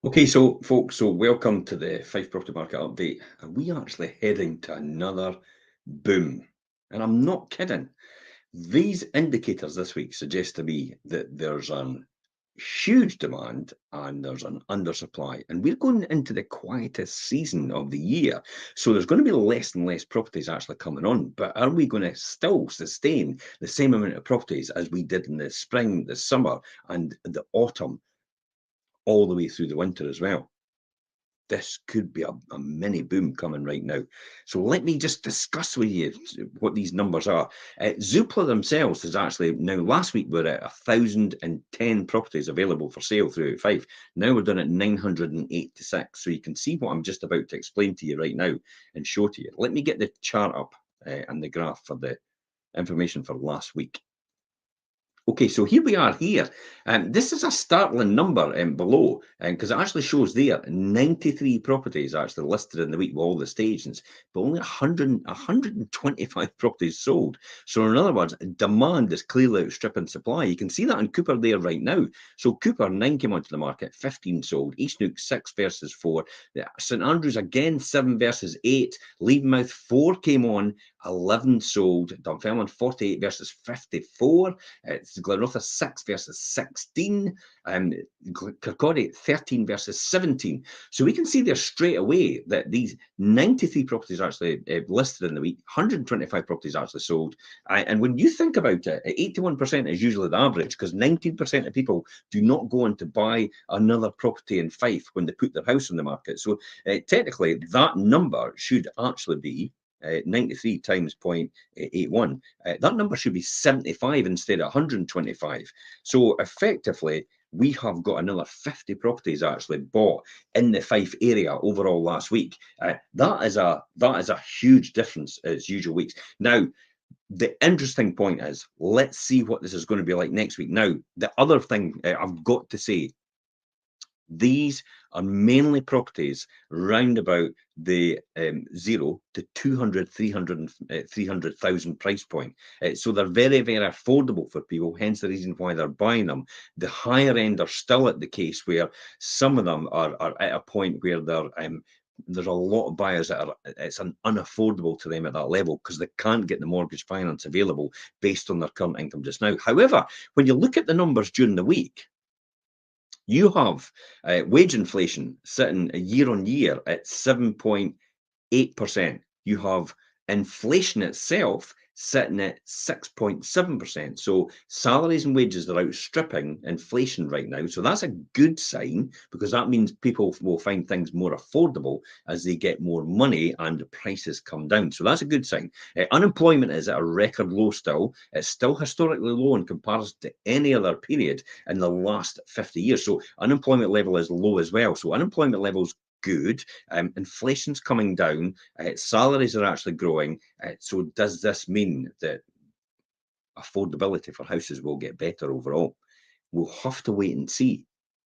Okay, so folks, welcome to the Fife Property Market Update. And we are actually heading to another boom. And I'm not kidding. These indicators this week suggest to me that there's an huge demand and there's an undersupply. And we're going into the quietest season of the year. So there's going to be less and less properties actually coming on. But are we going to still sustain the same amount of properties as we did in the spring, the summer, and the autumn, all the way through the winter as well? This could be a mini boom coming right now. So let me just discuss with you what these numbers are. Zoopla themselves is actually now last week we're at 1,010 properties available for sale throughout Fife. Now we're done at 986. So you can see what I'm just about to explain to you right now and show to you. Let me get the chart up and the graph for the information for last week. Okay, so here we are here. This is a startling number below, because it actually shows there 93 properties actually listed in the week with all the stations, but only 125 properties sold. So in other words, demand is clearly outstripping supply. You can see that in Cooper there right now. So Cooper, 9 came onto the market, 15 sold. Eastnook, 6 versus 4. St Andrews again, 7 versus 8. Levenmouth, 4 came on, 11 sold. Dunfermline, 48 versus 54. It's Glenrothes 6 versus 16, Kirkcaldy 13 versus 17. So we can see there straight away that these 93 properties are actually listed in the week, 125 properties actually sold. And when you think about it, 81% is usually the average because 19% of people do not go on to buy another property in Fife when they put their house on the market. So technically, that number should actually be 93 times 0.81, that number should be 75 instead of 125. So effectively, we have got another 50 properties actually bought in the Fife area overall last week. That is a huge difference as usual weeks. Now, the interesting point is, let's see what this is going to be like next week. Now, the other thing I've got to say, these are mainly properties round about the 0 to 200, 300, 300,000 price point. So they're very, very affordable for people, hence the reason why they're buying them. The higher end are still at the case where some of them are at a point where they're there's a lot of buyers that are it's unaffordable to them at that level because they can't get the mortgage finance available based on their current income just now. However, when you look at the numbers during the week, you have wage inflation sitting year on year at 7.8%. You have inflation itself sitting at 6.7%. So salaries and wages are outstripping inflation right now. So that's a good sign because that means people will find things more affordable as they get more money and the prices come down. So that's a good sign. Unemployment is at a record low still. It's still historically low in comparison to any other period in the last 50 years. So unemployment level is low as well. So unemployment levels good. Inflation's coming down. Salaries are actually growing. So does this mean that affordability for houses will get better overall? We'll have to wait and see.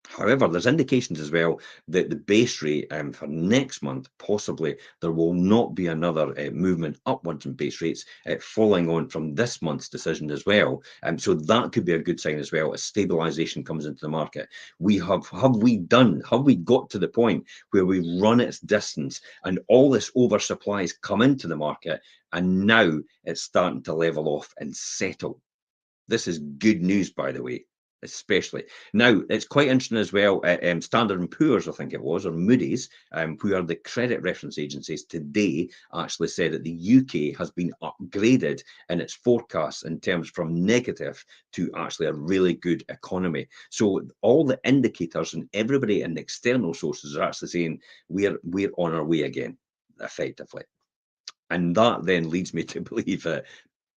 However, there's indications as well that the base rate for next month, possibly there will not be another movement upwards in base rates following on from this month's decision as well. So that could be a good sign as well as stabilisation comes into the market. Have we got to the point where we run its distance and all this oversupply has come into the market and now it's starting to level off and settle? This is good news, by the way, especially. Now, it's quite interesting as well. Standard and Poor's, I think it was, or Moody's, who are the credit reference agencies today, actually said that the UK has been upgraded in its forecasts in terms from negative to actually a really good economy. So all the indicators and everybody in the external sources are actually saying we're on our way again, effectively. And that then leads me to believe that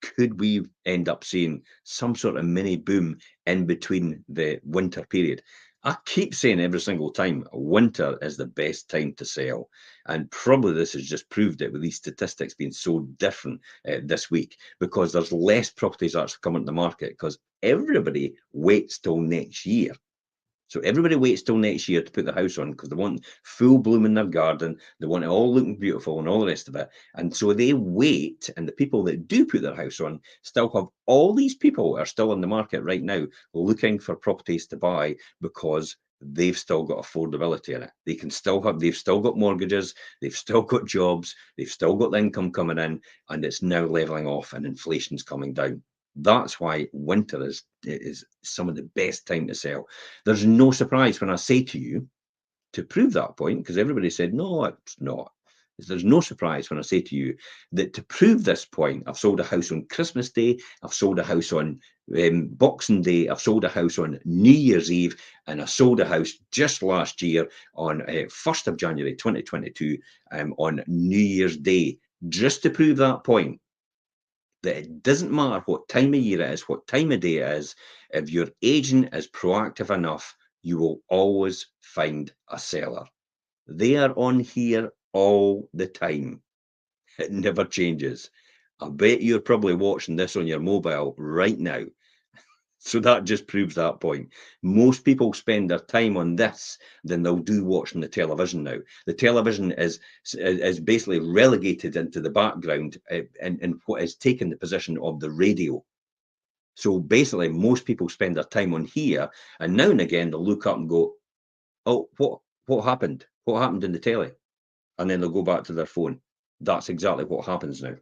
could we end up seeing some sort of mini boom in between the winter period? I keep saying every single time, winter is the best time to sell. And probably this has just proved it with these statistics being so different this week because there's less properties actually coming to the market because everybody waits till next year. So everybody waits till next year to put the house on because they want full bloom in their garden. They want it all looking beautiful and all the rest of it. And so they wait. And the people that do put their house on still have all these people are still in the market right now looking for properties to buy because they've still got affordability in it. They've still got mortgages, they've still got jobs, they've still got the income coming in, and it's now leveling off and inflation's coming down. That's why winter is some of the best time to sell. There's no surprise when I say to you, to prove that point, because everybody said, no, it's not. There's no surprise when I say to you that to prove this point, I've sold a house on Christmas Day, I've sold a house on Boxing Day, I've sold a house on New Year's Eve, and I sold a house just last year on 1st of January 2022 on New Year's Day, just to prove that point, that it doesn't matter what time of year it is, what time of day it is, if your agent is proactive enough, you will always find a seller. They are on here all the time. It never changes. I bet you're probably watching this on your mobile right now. So that just proves that point. Most people spend their time on this than they'll do watching the television now. The television is basically relegated into the background and what is taking the position of the radio. So basically, most people spend their time on here, and now and again they'll look up and go, "Oh, what happened? What happened in the telly?" And then they'll go back to their phone. That's exactly what happens now.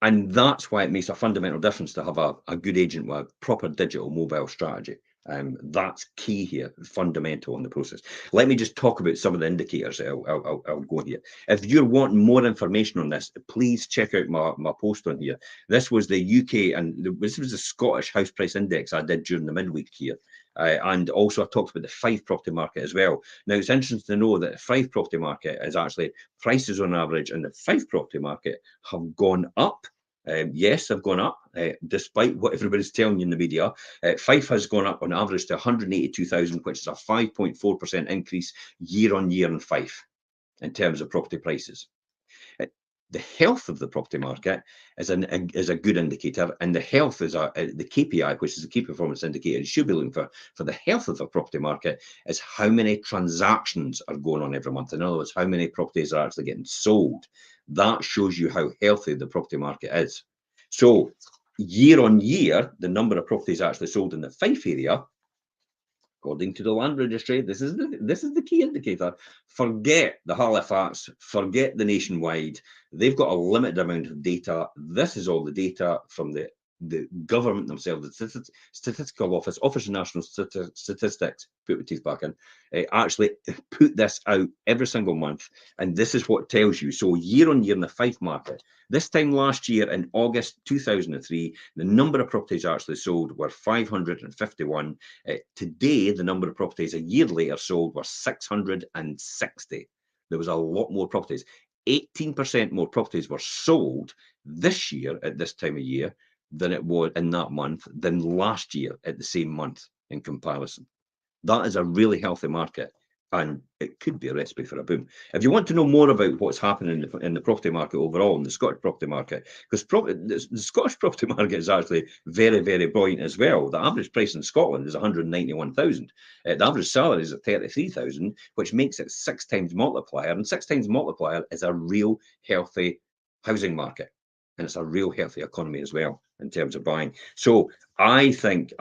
And that's why it makes a fundamental difference to have a good agent with a proper digital mobile strategy. That's key here, fundamental in the process. Let me just talk about some of the indicators. I'll go here. If you're wanting more information on this, please check out my post on here. This was the UK and this was the Scottish house price index I did during the midweek here. And also I talked about the Fife property market as well. Now it's interesting to know that the Fife property market is actually prices on average in the Fife property market have gone up. Yes, they've gone up, despite what everybody's telling you in the media. Fife has gone up on average to 182,000, which is a 5.4% increase year on year in Fife in terms of property prices. The health of the property market is a good indicator, and the health is the KPI, which is the key performance indicator you should be looking for the health of the property market, is how many transactions are going on every month. In other words, how many properties are actually getting sold. That shows you how healthy the property market is. So year on year, the number of properties actually sold in the Fife area, according to the land registry, this is the key indicator. Forget the Halifax, forget the nationwide. They've got a limited amount of data. This is all the data from the government themselves, the statistical office of national statistics, put my teeth back in, actually put this out every single month, and this is what it tells you. So year on year in the Fife market, this time last year in August 2003, the number of properties actually sold were 551. Today, the number of properties a year later sold were 660. There was a lot more properties. 18% more properties were sold this year at this time of year than it was in that month than last year at the same month in comparison. That is a really healthy market, and it could be a recipe for a boom. If you want to know more about what's happening in the property market overall, in the Scottish property market, because the Scottish property market is actually very, very buoyant as well. The average price in Scotland is 191,000. The average salary is at 33,000, which makes it 6 times multiplier, and 6 times multiplier is a real healthy housing market. And it's a real healthy economy as well in terms of buying. So I think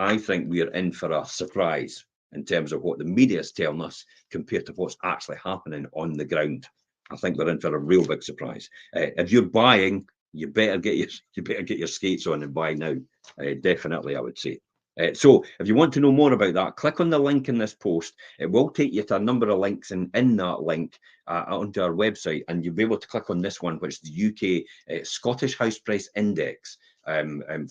we are in for a surprise in terms of what the media is telling us compared to what's actually happening on the ground. I think we're in for a real big surprise. If you're buying, you better get your skates on and buy now. Definitely, I would say. So if you want to know more about that, click on the link in this post. It will take you to a number of links, and in that link onto our website, and you'll be able to click on this one, which is the UK Scottish House Price Index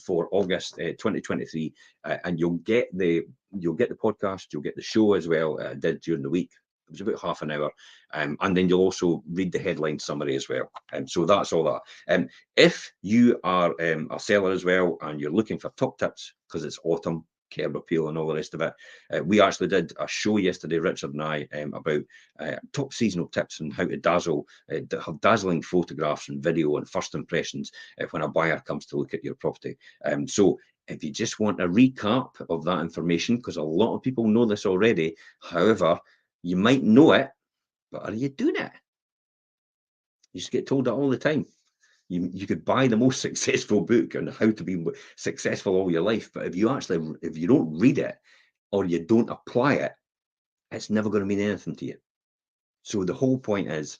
for August 2023, and you'll get the podcast, you'll get the show as well. I did during the week. It was about half an hour, and then you'll also read the headline summary as well. So that's all that. If you are a seller as well and you're looking for top tips, because it's autumn, curb appeal and all the rest of it, we actually did a show yesterday, Richard and I, about top seasonal tips and how to have dazzling photographs and video and first impressions when a buyer comes to look at your property. So if you just want a recap of that information, because a lot of people know this already, however, you might know it, but are you doing it? You just get told that all the time. You could buy the most successful book on how to be successful all your life, but if you don't read it, or you don't apply it, it's never going to mean anything to you. So the whole point is,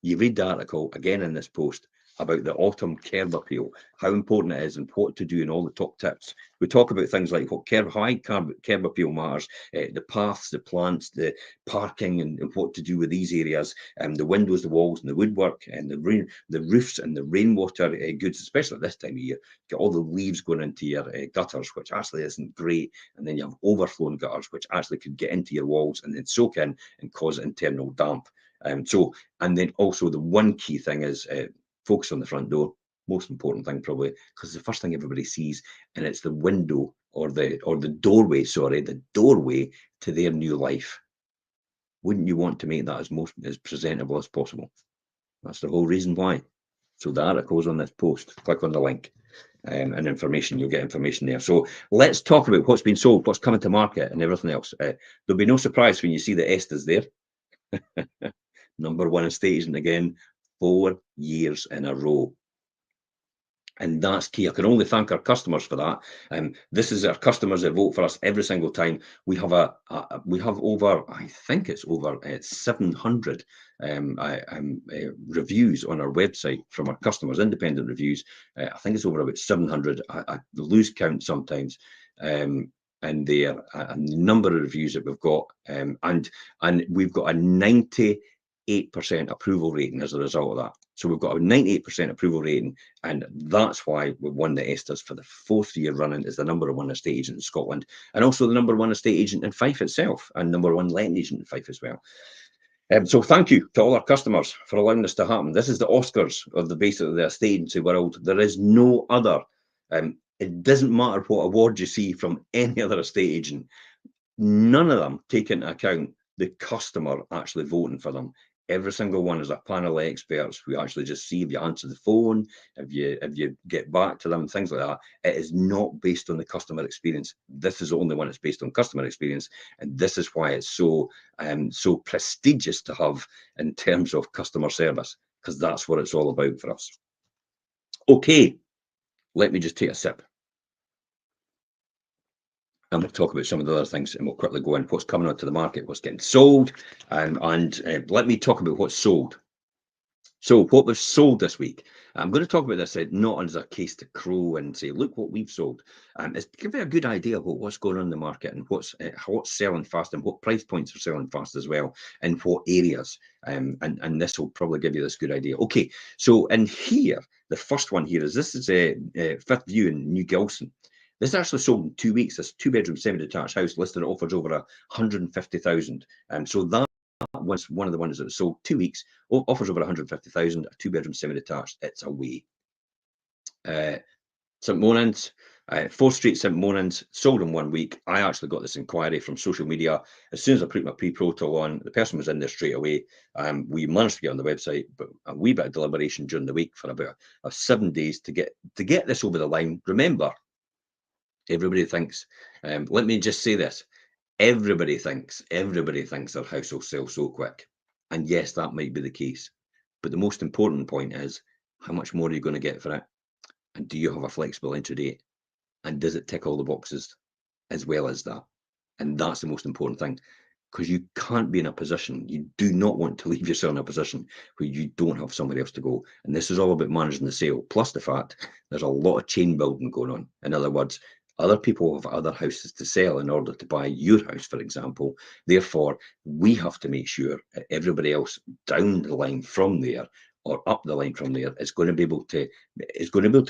you read the article again in this post about the autumn curb appeal, how important it is and what to do and all the top tips. We talk about things like what high curb appeal matters, the paths, the plants, the parking, and what to do with these areas, the windows, the walls, and the woodwork, and the roofs and the rainwater goods, especially at this time of year. Get all the leaves going into your gutters, which actually isn't great, and then you have overflowing gutters, which actually could get into your walls and then soak in and cause internal damp. And then also the one key thing is focus on the front door. Most important thing probably, because it's the first thing everybody sees, and it's the window or the doorway, sorry, the doorway to their new life. Wouldn't you want to make that as presentable as possible? That's the whole reason why. So the article's on this post. Click on the link and information. You'll get information there. So let's talk about what's been sold, what's coming to market, and everything else. There'll be no surprise when you see the Estes there. Number one estate agent again, 4 years in a row. And that's key. I can only thank our customers for that. This is our customers that vote for us every single time. We have over, I think it's over 700 reviews on our website from our customers, independent reviews. I think it's over about 700. I lose count sometimes. And there a number of reviews that we've got, and we've got a 98% approval rating as a result of that. So we've got a 98% approval rating, and that's why we won the Estes for the 4th year running as the number one estate agent in Scotland, and also the number one estate agent in Fife itself, and number one letting agent in Fife as well. So thank you to all our customers for allowing this to happen. This is the Oscars of the basically the estate agency world. There is no other. It doesn't matter what award you see from any other estate agent. None of them take into account the customer actually voting for them. Every single one is a panel of experts. We actually just see if you answer the phone, if you get back to them, things like that. It is not based on the customer experience. This is the only one that's based on customer experience, and this is why it's so prestigious to have in terms of customer service, because that's what it's all about for us. Okay, let me just take a sip. And we'll talk about some of the other things, and we'll quickly go in what's coming onto the market, what's getting sold, and let me talk about what's sold. So what was sold this week? I'm going to talk about this not as a case to crow and say, look what we've sold. It's to give you a good idea about what's going on in the market and what's selling fast and what price points are selling fast as well, and what areas. And this will probably give you this good idea. Okay, so in here, the first one here is this is a Fifth View in New Gilson. This actually sold in 2 weeks. This 2-bedroom semi-detached house listed at offers over 150,000. So that was one of the ones that was sold 2 weeks, offers over 150,000, a 2-bedroom semi-detached. It's away. St Monans, 4th Street, St Monans, sold in 1 week. I actually got this inquiry from social media. As soon as I put my pre-pro tool on, the person was in there straight away. We managed to get on the website, but a wee bit of deliberation during the week for about 7 days to get this over the line. Remember, everybody thinks, let me just say this, everybody thinks their house will sell so quick. And yes, that might be the case. But the most important point is, how much more are you going to get for it? And do you have a flexible entry date? And does it tick all the boxes as well as that? And that's the most important thing, because you can't be in a position, you do not want to leave yourself in a position where you don't have somewhere else to go. And this is all about managing the sale, plus the fact there's a lot of chain building going on. In other words, other people have other houses to sell in order to buy your house, for example. Therefore, we have to make sure that everybody else down the line from there or up the line from there is going to be able to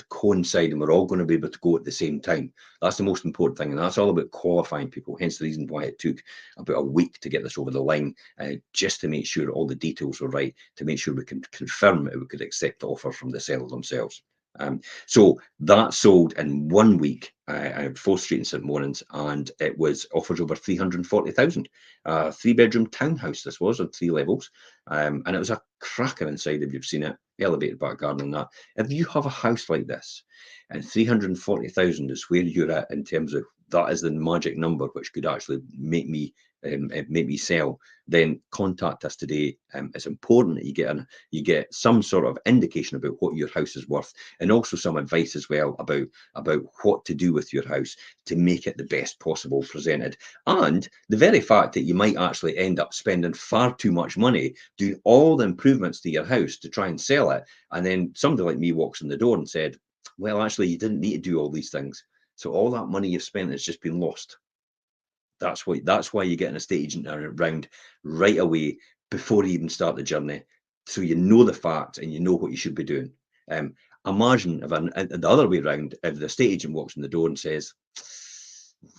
coincide, and we're all going to be able to go at the same time. That's the most important thing, and that's all about qualifying people. Hence the reason why it took about a week to get this over the line, just to make sure all the details were right, to make sure we can confirm that we could accept the offer from the seller themselves. So that sold in 1 week at 4th Street in St Monans, and it was offers over 340,000. 3-bedroom townhouse this was, on 3 levels, and it was a cracker inside if you've seen it, elevated back garden and that. If you have a house like this and 340,000 is where you're at in terms of that is the magic number which could actually make me sell, then contact us today. It's important that you get some sort of indication about what your house is worth, and also some advice as well about what to do with your house to make it the best possible presented. And the very fact that you might actually end up spending far too much money doing all the improvements to your house to try and sell it, and then somebody like me walks in the door and said, well, actually, you didn't need to do all these things. So all that money you've spent has just been lost. That's why you get an estate agent around right away before you even start the journey, so you know the facts and you know what you should be doing. Imagine if the other way around, if the estate agent walks in the door and says,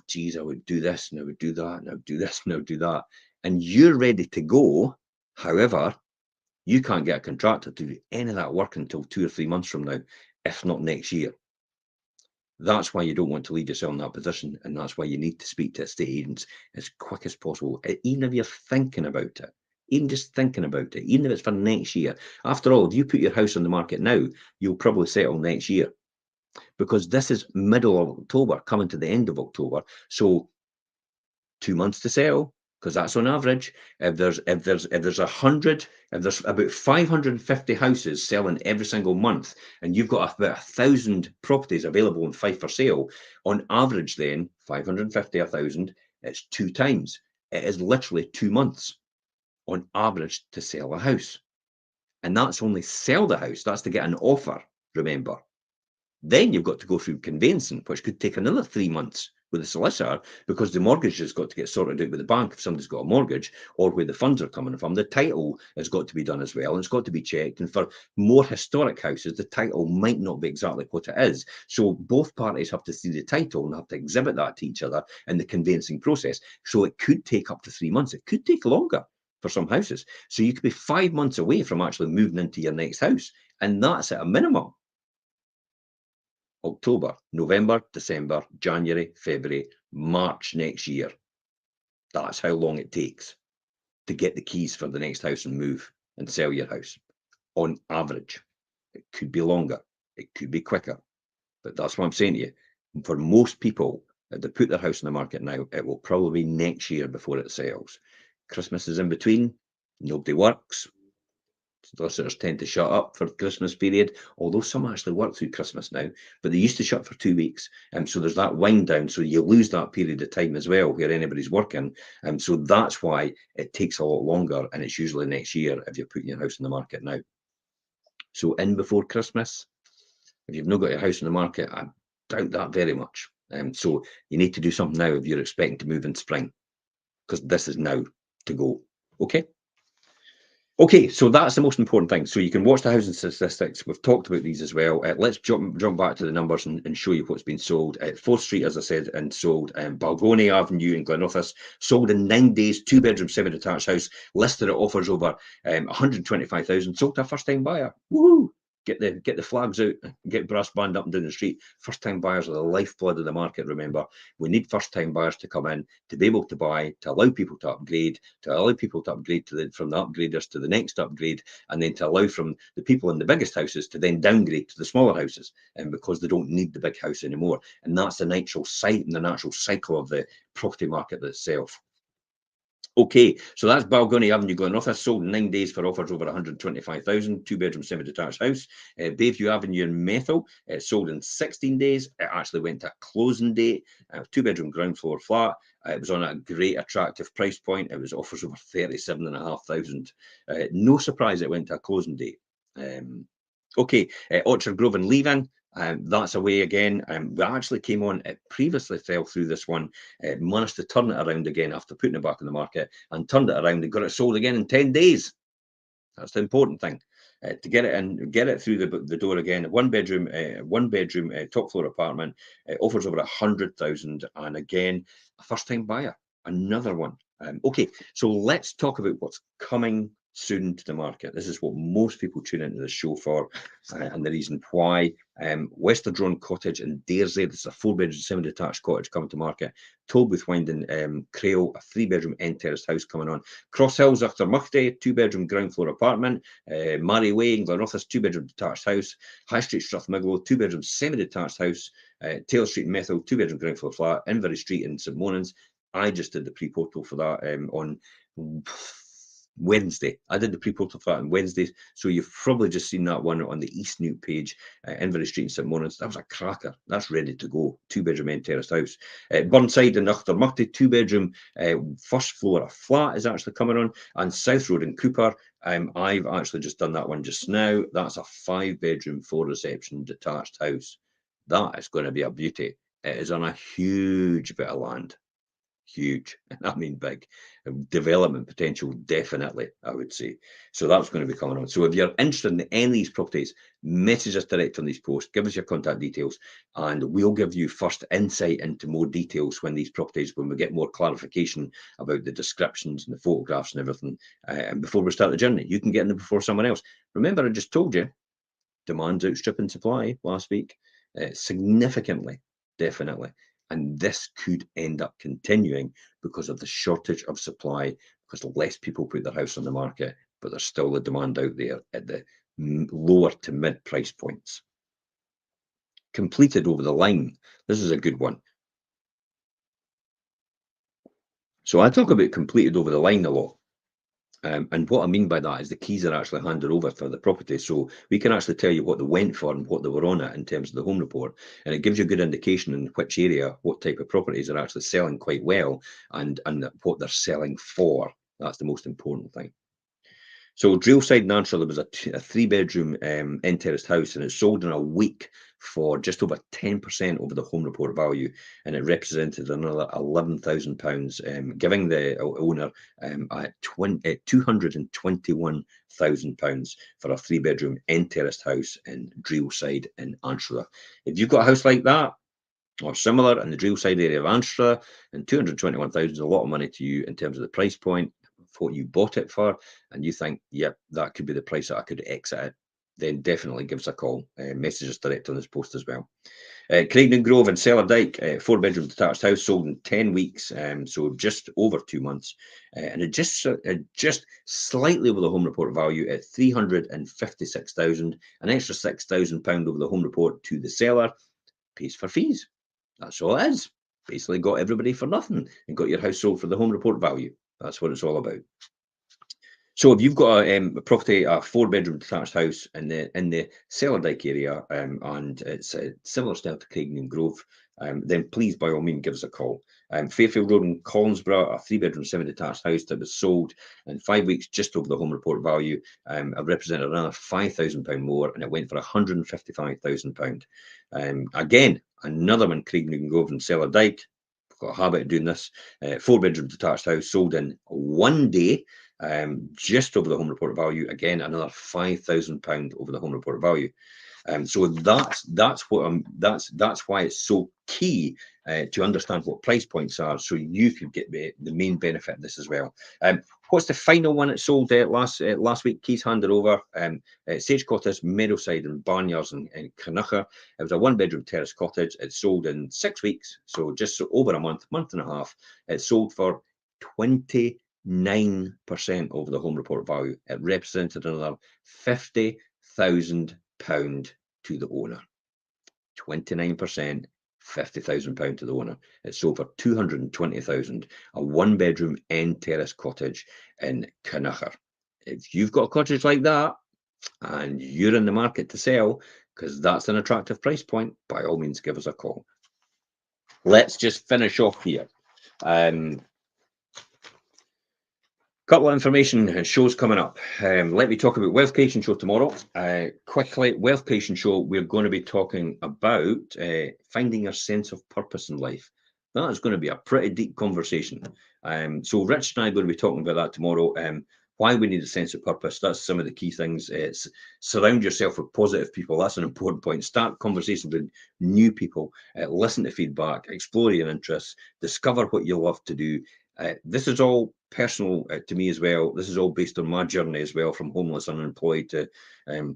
geez, I would do this and I would do that and I would do this and I would do that, and you're ready to go. However, you can't get a contractor to do any of that work until 2 or 3 months from now, if not next year. That's why you don't want to leave yourself in that position, and that's why you need to speak to estate agents as quick as possible, even if you're thinking about it, even just thinking about it, even if it's for next year. After all, if you put your house on the market now, you'll probably settle next year, because this is middle of October, coming to the end of October. So 2 months to sell, because that's on average. If there's about 550 houses selling every single month, and you've got about 1,000 properties available in Fife for sale, on average, then 550, 1,000, it's 2 times. It is literally 2 months on average to sell a house, and that's only sell the house. That's to get an offer. Remember. Then you've got to go through conveyancing, which could take another 3 months with the solicitor, because the mortgage has got to get sorted out with the bank if somebody's got a mortgage, or where the funds are coming from. The title has got to be done as well, and it's got to be checked. And for more historic houses, the title might not be exactly what it is. So both parties have to see the title and have to exhibit that to each other in the conveyancing process. So it could take up to 3 months. It could take longer for some houses. So you could be 5 months away from actually moving into your next house, and that's at a minimum. October, November, December, January, February, March next year. That's how long it takes to get the keys for the next house and move and sell your house, on average. It could be longer, it could be quicker, but that's what I'm saying to you. For most people, if they put their house on the market now, it will probably be next year before it sells. Christmas is in between, nobody works. Solicitors tend to shut up for Christmas period, although some actually work through Christmas now, but they used to shut for 2 weeks. So there's that wind down, so you lose that period of time as well where anybody's working. So that's why it takes a lot longer, and it's usually next year if you're putting your house on the market now. So in before Christmas, if you've not got your house on the market, I doubt that very much. So you need to do something now if you're expecting to move in spring, because this is now to go. Okay. Okay, so that's the most important thing. So you can watch the housing statistics. We've talked about these as well. Let's jump back to the numbers and show you what's been sold. 4th Street, as I said, and sold. Balgony Avenue in Glenrothes, sold in 9 days, 2-bedroom, semi-detached house, listed at offers over 125,000, sold to a first-time buyer. Woohoo! Get the flags out, get brass band up and down the street. First-time buyers are the lifeblood of the market, remember. We need first-time buyers to come in, to be able to buy, to allow people to upgrade, from the upgraders to the next upgrade, and then to allow from the people in the biggest houses to then downgrade to the smaller houses, because they don't need the big house anymore. And that's the natural cycle of the property market itself. Okay, so that's Balgony Avenue, Glenrothes, sold in 9 days for offers over 125,000, 2-bedroom semi-detached house. Bayview Avenue in Methil, sold in 16 days. It actually went to a closing date, 2-bedroom ground floor flat. It was on a great attractive price point. It was offers over 37,500. No surprise it went to a closing date. Okay, Orchard Grove and Leaving. That's away again. We actually came on, it previously fell through this one, managed to turn it around again after putting it back on the market, and turned it around and got it sold again in 10 days. That's the important thing, to get it in, get it through the door again. One bedroom top floor apartment, offers over 100,000, and again, a first time buyer, another one. Okay, so let's talk about what's coming soon to the market. This is what most people tune into the show for, and the reason why. Westerdron Cottage in Daresay, this is a 4-bedroom semi-detached cottage coming to market. Tolbooth Winding, Crail, a 3-bedroom end terraced house coming on. Cross Hills, Achtermuchty, 2-bedroom ground floor apartment. Mary Way in Glenrothes, 2-bedroom detached house. High Street, Strathmiglo, 2-bedroom semi-detached house. Taylor Street in Methil, 2-bedroom ground floor flat, Invery Street in St Monans. I just did the pre-portal for that on Wednesday. I did the pre-portal for that on Wednesday, so you've probably just seen that one on the East Nuke page, Invery Street in St Monans. That was a cracker. That's ready to go. 2-bedroom end terraced house. Burnside in Uchtermurty, 2-bedroom first floor. A flat is actually coming on, and South Road in Cooper. I've actually just done that one just now. That's a 5-bedroom, 4-reception detached house. That is going to be a beauty. It is on a huge bit of land. Huge. I mean, big. Development potential, definitely, I would say. So that's going to be coming on. So if you're interested in any of these properties, message us direct on these posts, give us your contact details, and we'll give you first insight into more details when we get more clarification about the descriptions and the photographs and everything. And before we start the journey, you can get in there before someone else. Remember, I just told you, demand's outstripping supply last week, significantly, definitely. And this could end up continuing because of the shortage of supply, because less people put their house on the market, but there's still the demand out there at the lower to mid price points. Completed over the line. This is a good one. So I talk about completed over the line a lot. And what I mean by that is the keys are actually handed over for the property. So we can actually tell you what they went for and what they were on at in terms of the home report. And it gives you a good indication in which area, what type of properties are actually selling quite well and what they're selling for. That's the most important thing. So Drillside in Antrim, there was a 3-bedroom end terraced house, and it sold in a week for just over 10% over the home report value, and it represented another £11,000, giving the owner £221,000 for a 3-bedroom end terraced house in Drillside in Antrim. If you've got a house like that, or similar in the Drillside area of Antrim, and 221,000 is a lot of money to you in terms of the price point, what you bought it for, and you think, yep, that could be the price that I could exit it, then definitely give us a call. Message us direct on this post as well. Craignan Grove and Cellar Dyke, 4-bedroom detached house, sold in 10 weeks, so just over 2 months, and it just slightly over the home report value at 356,000, an extra £6,000 over the home report to the seller, pays for fees. That's all it is. Basically got everybody for nothing and got your house sold for the home report value. That's what it's all about. So if you've got a property, a 4-bedroom detached house in the Cellar Dyke area, and it's a similar style to Craignan Grove, then please, by all means, give us a call. Fairfield Road in Collinsborough, a 3-bedroom semi-detached house that was sold in 5 weeks, just over the home report value. It represented another £5,000 more, and it went for £155,000. Again, another one, Craignan Grove and Cellar Dyke. Got a habit of doing this. 4-bedroom detached house sold in 1 day, just over the home report value. Again, another £5,000 over the home report value. So that's why it's so key to understand what price points are, so you could get the main benefit of this as well. What's the final one that sold last week? Keys handed over. Sage Cottage, Meadowside, and Barnyards in Carnucha. It was a 1-bedroom terrace cottage. It sold in 6 weeks, so just over a month and a half. It sold for 29% over the home report value. It represented another £50,000 to the owner. 29%, £50,000 to the owner. It sold for 220,000, a 1-bedroom end terrace cottage in Carnucha. If you've got a cottage like that and you're in the market to sell, because that's an attractive price point, by all means, give us a call. Let's just finish off here. Couple of information shows coming up. Let me talk about Wealth Creation Show tomorrow. Quickly, Wealth Creation Show, we're going to be talking about finding your sense of purpose in life. That is going to be a pretty deep conversation. So Rich and I are going to be talking about that tomorrow. Why we need a sense of purpose. That's some of the key things. Surround yourself with positive people. That's an important point. Start conversations with new people. Listen to feedback. Explore your interests. Discover what you love to do. This is all personal to me as well. This is all based on my journey as well, from homeless, unemployed to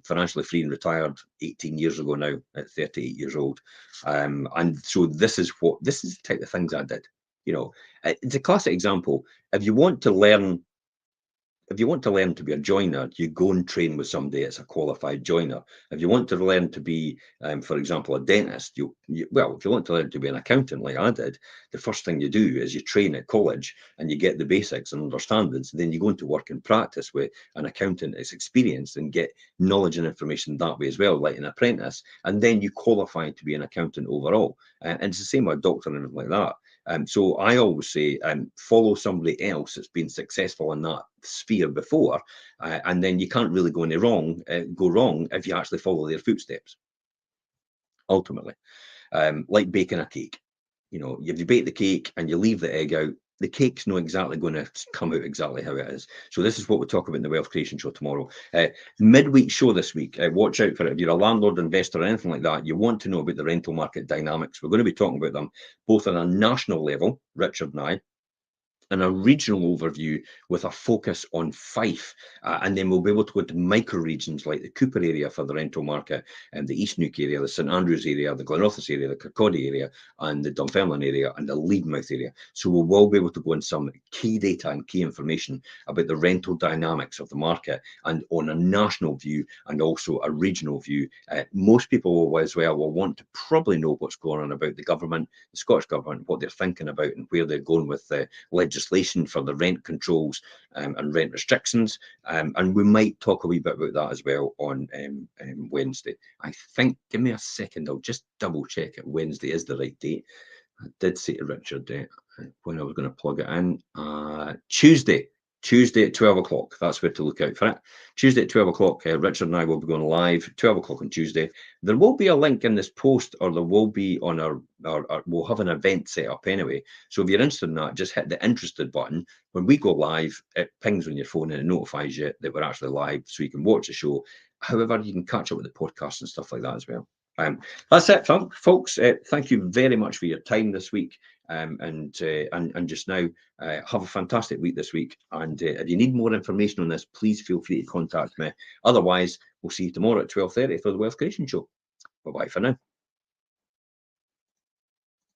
financially free and retired 18 years ago now at 38 years old. And so this is the type of things I did. You know, it's a classic example. If you want to learn if you want to learn to be a joiner, you go and train with somebody that's a qualified joiner. If you want to learn to be, for example, a dentist, well, if you want to learn to be an accountant like I did, the first thing you do is you train at college and you get the basics and understandings. Then you go into work and practice with an accountant that's experienced and get knowledge and information that way as well, like an apprentice. And then you qualify to be an accountant overall. And it's the same with a doctor and everything like that. So I always say, follow somebody else that's been successful in that sphere before, and then you can't really go wrong if you actually follow their footsteps. Ultimately, like baking a cake, if you bake the cake and you leave the egg out, the cake's not exactly going to come out exactly how it is. So this is what we'll talk about in the Wealth Creation Show tomorrow. Midweek show this week. Watch out for it. If you're a landlord, investor, or anything like that, you want to know about the rental market dynamics. We're going to be talking about them both on a national level, Richard and I, and a regional overview with a focus on Fife. And then we'll be able to go into micro regions like the Cooper area for the rental market, and the East Neuk area, the St Andrews area, the Glenrothes area, the Kirkcaldy area, and the Dunfermline area, and the Leadmouth area. So we will be able to go in some key data and key information about the rental dynamics of the market, and on a national view and also a regional view. Most people will as well will want to probably know what's going on about the government, the Scottish government, what they're thinking about and where they're going with the legislation for the rent controls and rent restrictions. And we might talk a wee bit about that as well on Wednesday. I think, give me a second, I'll just double check it. Wednesday is the right date. I did say to Richard when I was going to plug it in. Tuesday at 12 o'clock. That's where to look out for it. Tuesday at 12 o'clock, Richard and I will be going live, 12 o'clock on Tuesday. There will be a link in this post, or there will be on we'll have an event set up anyway. So if you're interested in that, just hit the interested button. When we go live, it pings on your phone and it notifies you that we're actually live, so you can watch the show. However, you can catch up with the podcast and stuff like that as well. That's it, folks. Thank you very much for your time this week. And just now, have a fantastic week this week. And if you need more information on this, please feel free to contact me. Otherwise, we'll see you tomorrow at 12:30 for the Wealth Creation Show. Bye-bye for now.